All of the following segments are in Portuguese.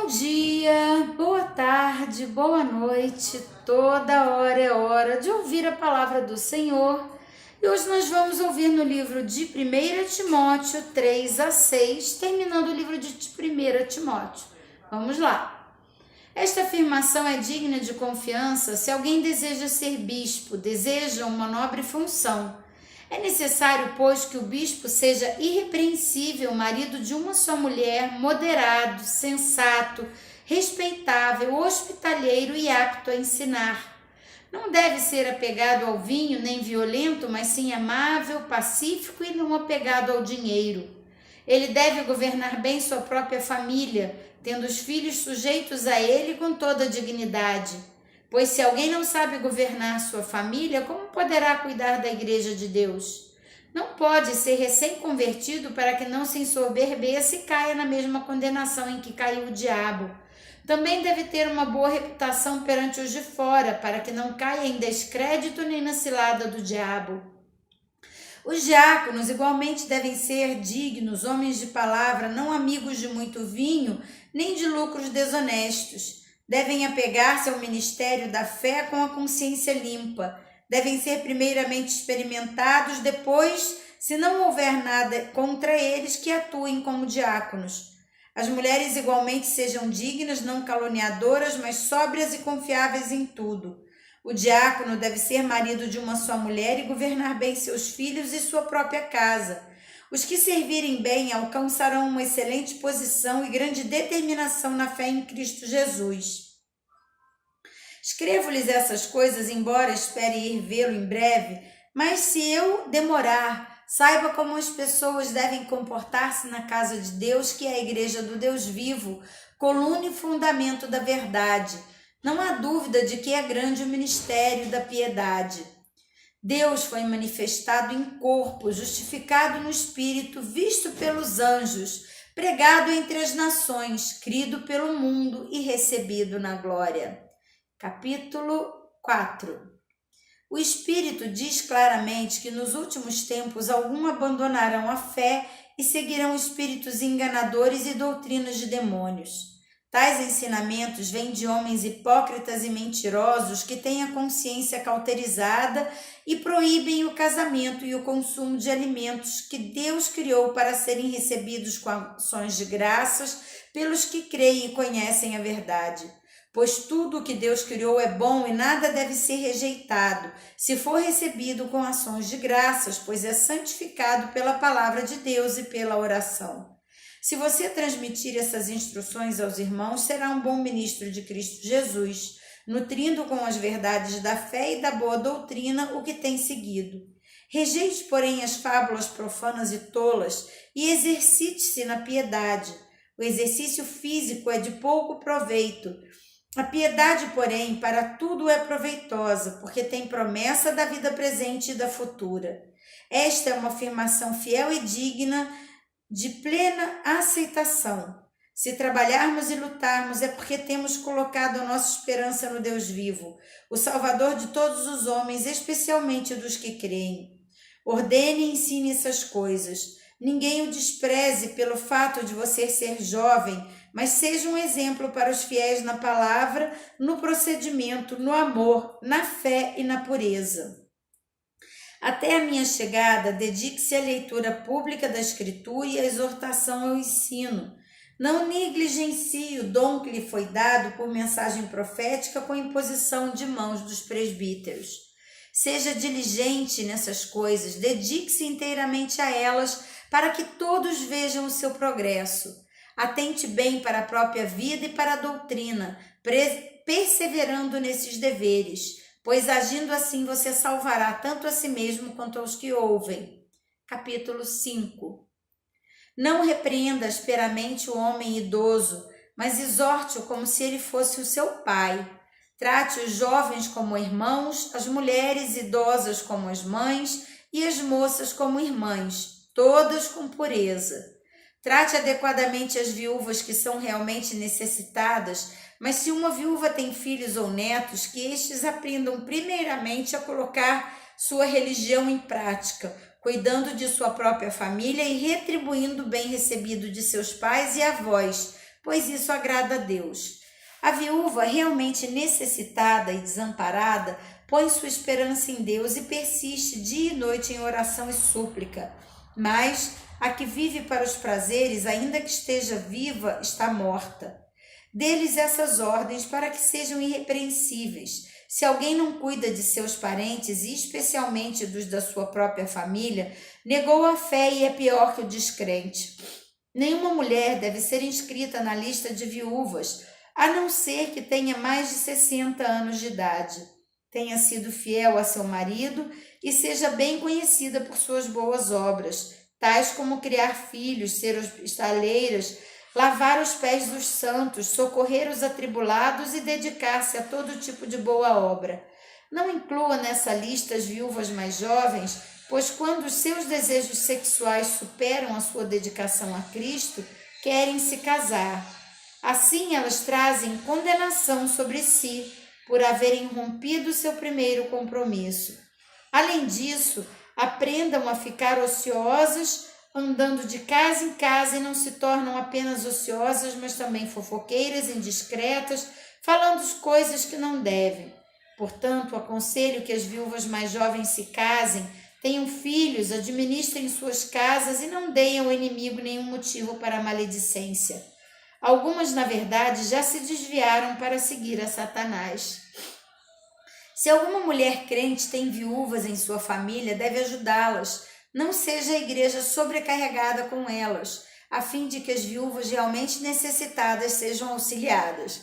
Bom dia, boa tarde, boa noite, toda hora é hora de ouvir a palavra do Senhor. E hoje nós vamos ouvir no livro de 1 Timóteo 3-6, terminando o livro de 1 Timóteo. Vamos lá. Esta afirmação é digna de confiança se alguém deseja ser bispo, deseja uma nobre função. É necessário, pois, que o bispo seja irrepreensível, marido de uma só mulher, moderado, sensato, respeitável, hospitaleiro e apto a ensinar. Não deve ser apegado ao vinho, nem violento, mas sim amável, pacífico e não apegado ao dinheiro. Ele deve governar bem sua própria família, tendo os filhos sujeitos a ele com toda a dignidade. Pois se alguém não sabe governar sua família, como poderá cuidar da igreja de Deus? Não pode ser recém-convertido para que não se ensoberbeça e caia na mesma condenação em que caiu o diabo. Também deve ter uma boa reputação perante os de fora, para que não caia em descrédito nem na cilada do diabo. Os diáconos igualmente devem ser dignos, homens de palavra, não amigos de muito vinho, nem de lucros desonestos. Devem apegar-se ao ministério da fé com a consciência limpa. Devem ser primeiramente experimentados, depois, se não houver nada contra eles, que atuem como diáconos. As mulheres igualmente sejam dignas, não caluniadoras, mas sóbrias e confiáveis em tudo. O diácono deve ser marido de uma só mulher e governar bem seus filhos e sua própria casa. Os que servirem bem alcançarão uma excelente posição e grande determinação na fé em Cristo Jesus. Escrevo-lhes essas coisas, embora espere ir vê-lo em breve, mas se eu demorar, saiba como as pessoas devem comportar-se na casa de Deus, que é a igreja do Deus vivo, coluna e fundamento da verdade. Não há dúvida de que é grande o ministério da piedade. Deus foi manifestado em corpo, justificado no Espírito, visto pelos anjos, pregado entre as nações, crido pelo mundo e recebido na glória. Capítulo 4. O Espírito diz claramente que nos últimos tempos alguns abandonarão a fé e seguirão espíritos enganadores e doutrinas de demônios. Tais ensinamentos vêm de homens hipócritas e mentirosos que têm a consciência cauterizada e proíbem o casamento e o consumo de alimentos que Deus criou para serem recebidos com ações de graças pelos que creem e conhecem a verdade. Pois tudo o que Deus criou é bom e nada deve ser rejeitado, se for recebido com ações de graças, pois é santificado pela palavra de Deus e pela oração. Se você transmitir essas instruções aos irmãos, será um bom ministro de Cristo Jesus, nutrindo com as verdades da fé e da boa doutrina o que tem seguido. Rejeite, porém, as fábulas profanas e tolas e exercite-se na piedade. O exercício físico é de pouco proveito. A piedade, porém, para tudo é proveitosa, porque tem promessa da vida presente e da futura. Esta é uma afirmação fiel e digna de plena aceitação. Se trabalharmos e lutarmos é porque temos colocado a nossa esperança no Deus vivo, o Salvador de todos os homens, especialmente dos que creem. Ordene e ensine essas coisas. Ninguém o despreze pelo fato de você ser jovem, mas seja um exemplo para os fiéis na palavra, no procedimento, no amor, na fé e na pureza. Até a minha chegada, dedique-se à leitura pública da Escritura e à exortação ao ensino. Não negligencie o dom que lhe foi dado por mensagem profética com imposição de mãos dos presbíteros. Seja diligente nessas coisas, dedique-se inteiramente a elas para que todos vejam o seu progresso. Atente bem para a própria vida e para a doutrina, perseverando nesses deveres, pois agindo assim você salvará tanto a si mesmo quanto aos que ouvem. Capítulo 5. Não repreenda asperamente o homem idoso, mas exorte-o como se ele fosse o seu pai. Trate os jovens como irmãos, as mulheres idosas como as mães e as moças como irmãs, todas com pureza. Trate adequadamente as viúvas que são realmente necessitadas, mas se uma viúva tem filhos ou netos, que estes aprendam primeiramente a colocar sua religião em prática, cuidando de sua própria família e retribuindo o bem recebido de seus pais e avós, pois isso agrada a Deus. A viúva realmente necessitada e desamparada põe sua esperança em Deus e persiste dia e noite em oração e súplica. Mas a que vive para os prazeres, ainda que esteja viva, está morta. Deles essas ordens para que sejam irrepreensíveis. Se alguém não cuida de seus parentes, e especialmente dos da sua própria família, negou a fé e é pior que o descrente. Nenhuma mulher deve ser inscrita na lista de viúvas, a não ser que tenha mais de 60 anos de idade, tenha sido fiel a seu marido e seja bem conhecida por suas boas obras, tais como criar filhos, ser hospitaleiras, lavar os pés dos santos, socorrer os atribulados e dedicar-se a todo tipo de boa obra. Não inclua nessa lista as viúvas mais jovens, pois quando os seus desejos sexuais superam a sua dedicação a Cristo, querem se casar. Assim elas trazem condenação sobre si, por haverem rompido seu primeiro compromisso. Além disso, aprendam a ficar ociosas, andando de casa em casa, e não se tornam apenas ociosas, mas também fofoqueiras, indiscretas, falando coisas que não devem. Portanto, aconselho que as viúvas mais jovens se casem, tenham filhos, administrem suas casas e não deem ao inimigo nenhum motivo para a maledicência. Algumas, na verdade, já se desviaram para seguir a Satanás. Se alguma mulher crente tem viúvas em sua família, deve ajudá-las. Não seja a igreja sobrecarregada com elas, a fim de que as viúvas realmente necessitadas sejam auxiliadas.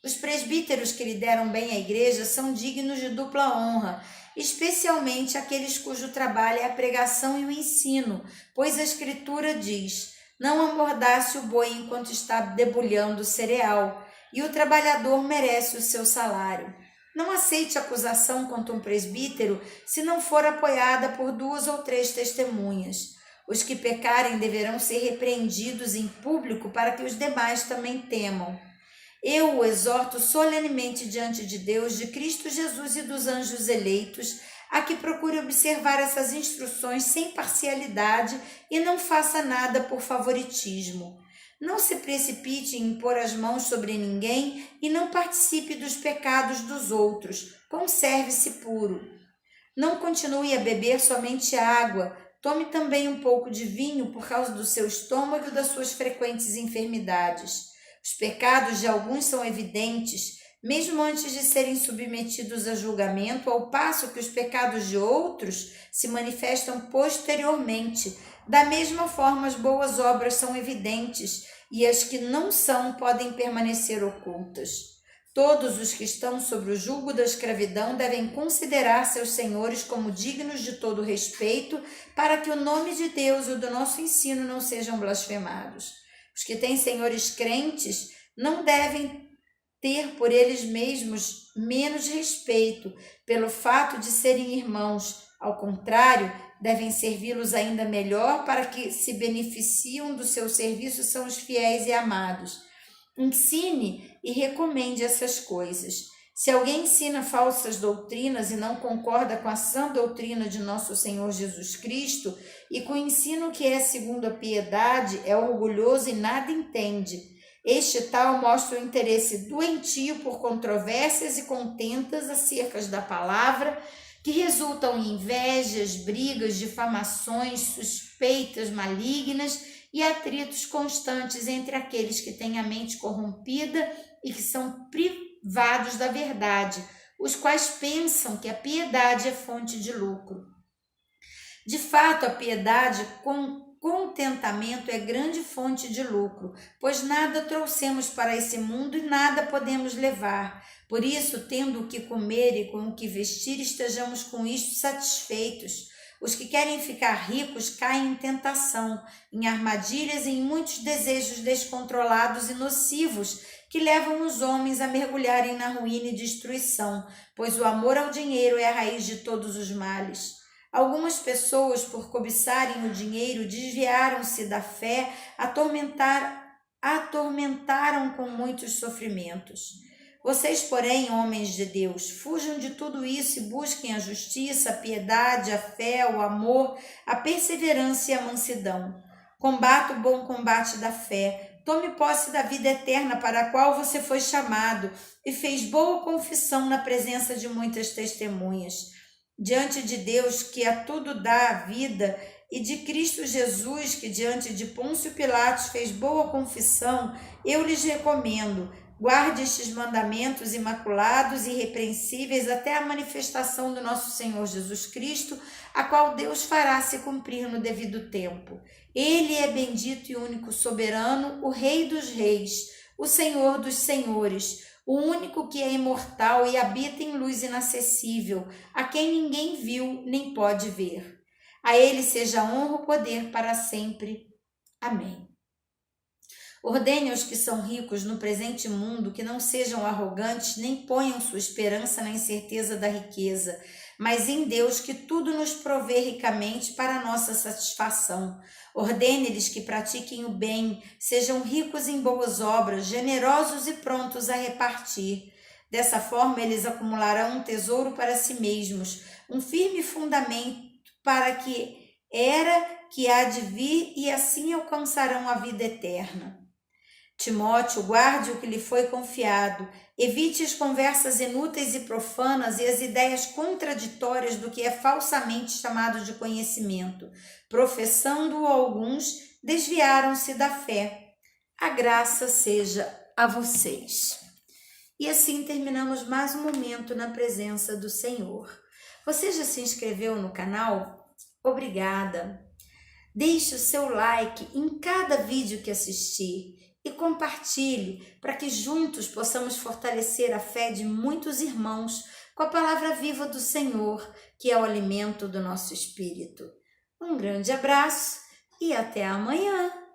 Os presbíteros que lideram bem a igreja são dignos de dupla honra, especialmente aqueles cujo trabalho é a pregação e o ensino, pois a Escritura diz: não amordace o boi enquanto está debulhando o cereal, e o trabalhador merece o seu salário. Não aceite acusação contra um presbítero se não for apoiada por 2 ou 3 testemunhas. Os que pecarem deverão ser repreendidos em público para que os demais também temam. Eu o exorto solenemente diante de Deus, de Cristo Jesus e dos anjos eleitos, a que procure observar essas instruções sem parcialidade e não faça nada por favoritismo. Não se precipite em impor as mãos sobre ninguém e não participe dos pecados dos outros. Conserve-se puro. Não continue a beber somente água. Tome também um pouco de vinho por causa do seu estômago e das suas frequentes enfermidades. Os pecados de alguns são evidentes, mesmo antes de serem submetidos a julgamento, ao passo que os pecados de outros se manifestam posteriormente. Da mesma forma, as boas obras são evidentes, e as que não são podem permanecer ocultas. Todos os que estão sob o jugo da escravidão devem considerar seus senhores como dignos de todo respeito, para que o nome de Deus e o do nosso ensino não sejam blasfemados. Os que têm senhores crentes não devem ter por eles mesmos menos respeito pelo fato de serem irmãos. Ao contrário, devem servi-los ainda melhor, para que se beneficiam do seu serviço são os fiéis e amados. Ensine e recomende essas coisas. Se alguém ensina falsas doutrinas e não concorda com a sã doutrina de nosso Senhor Jesus Cristo e com o ensino que é segundo a piedade, é orgulhoso e nada entende. Este tal mostra o interesse doentio por controvérsias e contentas acerca da palavra, que resultam em invejas, brigas, difamações, suspeitas malignas e atritos constantes entre aqueles que têm a mente corrompida e que são privados da verdade, os quais pensam que a piedade é fonte de lucro. De fato, a piedade com contentamento é grande fonte de lucro, pois nada trouxemos para esse mundo e nada podemos levar. Por isso, tendo o que comer e com o que vestir, estejamos com isto satisfeitos. Os que querem ficar ricos caem em tentação, em armadilhas e em muitos desejos descontrolados e nocivos que levam os homens a mergulharem na ruína e destruição, pois o amor ao dinheiro é a raiz de todos os males. Algumas pessoas, por cobiçarem o dinheiro, desviaram-se da fé, atormentaram com muitos sofrimentos. Vocês, porém, homens de Deus, fujam de tudo isso e busquem a justiça, a piedade, a fé, o amor, a perseverança e a mansidão. Combata o bom combate da fé, tome posse da vida eterna para a qual você foi chamado e fez boa confissão na presença de muitas testemunhas. Diante de Deus, que a tudo dá a vida, e de Cristo Jesus, que diante de Pôncio Pilatos fez boa confissão, eu lhes recomendo: guarde estes mandamentos imaculados e irrepreensíveis até a manifestação do nosso Senhor Jesus Cristo, a qual Deus fará se cumprir no devido tempo. Ele é bendito e único soberano, o Rei dos reis, o Senhor dos senhores, o único que é imortal e habita em luz inacessível, a quem ninguém viu nem pode ver. A ele seja a honra e o poder para sempre. Amém. Ordene aos que são ricos no presente mundo que não sejam arrogantes nem ponham sua esperança na incerteza da riqueza, mas em Deus, que tudo nos provê ricamente para a nossa satisfação. Ordene-lhes que pratiquem o bem, sejam ricos em boas obras, generosos e prontos a repartir. Dessa forma, eles acumularão um tesouro para si mesmos, um firme fundamento para que há de vir, e assim alcançarão a vida eterna. Timóteo, guarde o que lhe foi confiado, evite as conversas inúteis e profanas e as ideias contraditórias do que é falsamente chamado de conhecimento. Professando-o alguns, desviaram-se da fé. A graça seja a vocês. E assim terminamos mais um momento na presença do Senhor. Você já se inscreveu no canal? Obrigada! Deixe o seu like em cada vídeo que assistir e compartilhe para que juntos possamos fortalecer a fé de muitos irmãos com a palavra viva do Senhor, que é o alimento do nosso espírito. Um grande abraço e até amanhã!